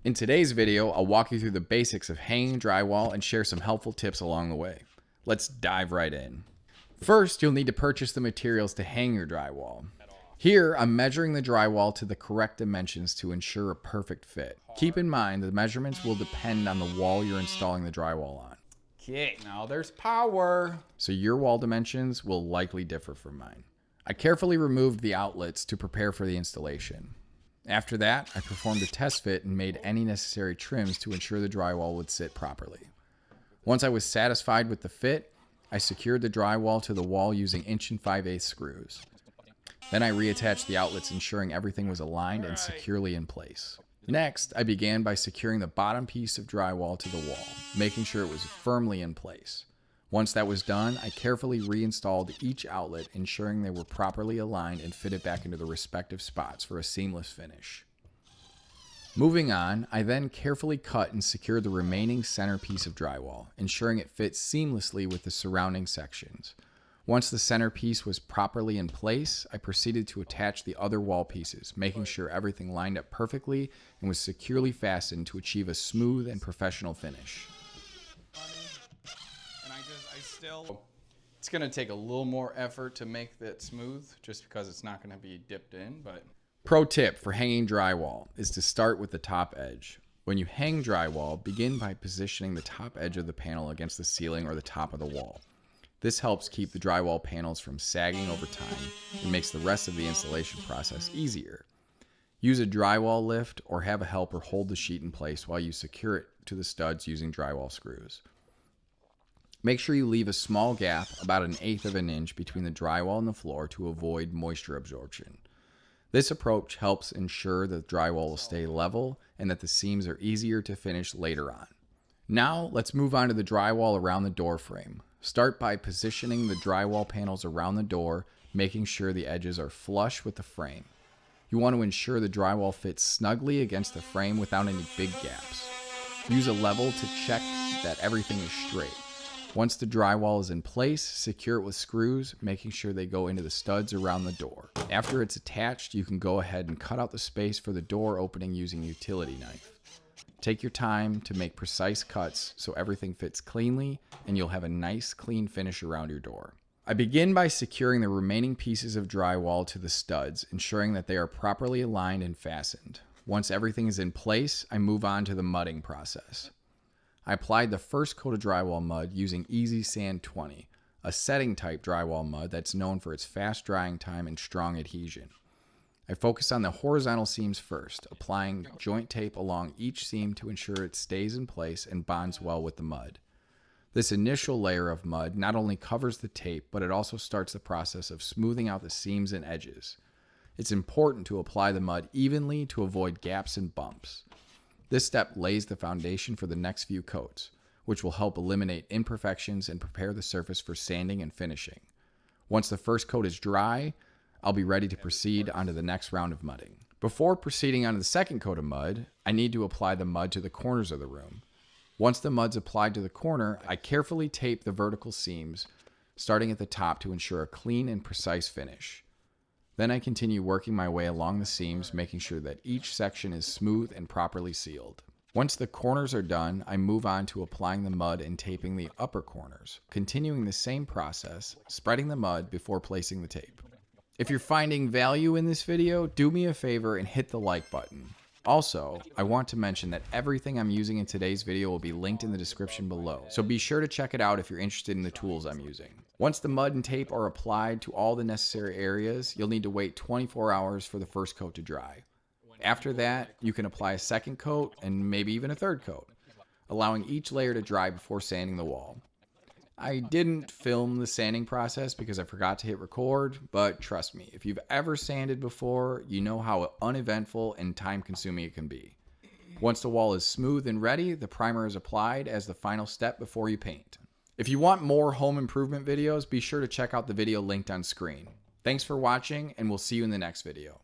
In today's video, I'll walk you through the basics of hanging drywall and share some helpful tips along the way. Let's dive right in. First, you'll need to purchase the materials to hang your drywall. Here, I'm measuring the drywall to the correct dimensions to ensure a perfect fit. Keep in mind the measurements will depend on the wall you're installing the drywall on. Okay, now there's power. So your wall dimensions will likely differ from mine. I carefully removed the outlets to prepare for the installation. After that, I performed a test fit and made any necessary trims to ensure the drywall would sit properly. Once I was satisfied with the fit, I secured the drywall to the wall using 1 5/8" screws. Then I reattached the outlets, ensuring everything was aligned and securely in place. Next, I began by securing the bottom piece of drywall to the wall, making sure it was firmly in place. Once that was done, I carefully reinstalled each outlet, ensuring they were properly aligned and fitted back into the respective spots for a seamless finish. Moving on, I then carefully cut and secured the remaining center piece of drywall, ensuring it fits seamlessly with the surrounding sections. Once the center piece was properly in place, I proceeded to attach the other wall pieces, making sure everything lined up perfectly and was securely fastened to achieve a smooth and professional finish. It's gonna take a little more effort to make that smooth just because it's not gonna be dipped in, but. Pro tip for hanging drywall is to start with the top edge. When you hang drywall, begin by positioning the top edge of the panel against the ceiling or the top of the wall. This helps keep the drywall panels from sagging over time and makes the rest of the installation process easier. Use a drywall lift or have a helper hold the sheet in place while you secure it to the studs using drywall screws. Make sure you leave a small gap, about 1/8 of an inch, between the drywall and the floor to avoid moisture absorption. This approach helps ensure that the drywall will stay level and that the seams are easier to finish later on. Now, let's move on to the drywall around the door frame. Start by positioning the drywall panels around the door, making sure the edges are flush with the frame. You want to ensure the drywall fits snugly against the frame without any big gaps. Use a level to check that everything is straight. Once the drywall is in place, secure it with screws, making sure they go into the studs around the door. After it's attached, you can go ahead and cut out the space for the door opening using a utility knife. Take your time to make precise cuts so everything fits cleanly and you'll have a nice clean finish around your door. I begin by securing the remaining pieces of drywall to the studs, ensuring that they are properly aligned and fastened. Once everything is in place, I move on to the mudding process. I applied the first coat of drywall mud using Easy Sand 20, a setting type drywall mud that's known for its fast drying time and strong adhesion. I focus on the horizontal seams first, applying joint tape along each seam to ensure it stays in place and bonds well with the mud. This initial layer of mud not only covers the tape, but it also starts the process of smoothing out the seams and edges. It's important to apply the mud evenly to avoid gaps and bumps. This step lays the foundation for the next few coats, which will help eliminate imperfections and prepare the surface for sanding and finishing. Once the first coat is dry, I'll be ready to proceed onto the next round of mudding. Before proceeding onto the second coat of mud, I need to apply the mud to the corners of the room. Once the mud's applied to the corner, I carefully tape the vertical seams, starting at the top to ensure a clean and precise finish. Then I continue working my way along the seams, making sure that each section is smooth and properly sealed. Once the corners are done, I move on to applying the mud and taping the upper corners, continuing the same process, spreading the mud before placing the tape. If you're finding value in this video, do me a favor and hit the like button. Also, I want to mention that everything I'm using in today's video will be linked in the description below, so be sure to check it out if you're interested in the tools I'm using. Once the mud and tape are applied to all the necessary areas, you'll need to wait 24 hours for the first coat to dry. After that, you can apply a second coat and maybe even a third coat, allowing each layer to dry before sanding the wall. I didn't film the sanding process because I forgot to hit record, but trust me, if you've ever sanded before, you know how uneventful and time-consuming it can be. Once the wall is smooth and ready, the primer is applied as the final step before you paint. If you want more home improvement videos, be sure to check out the video linked on screen. Thanks for watching, and we'll see you in the next video.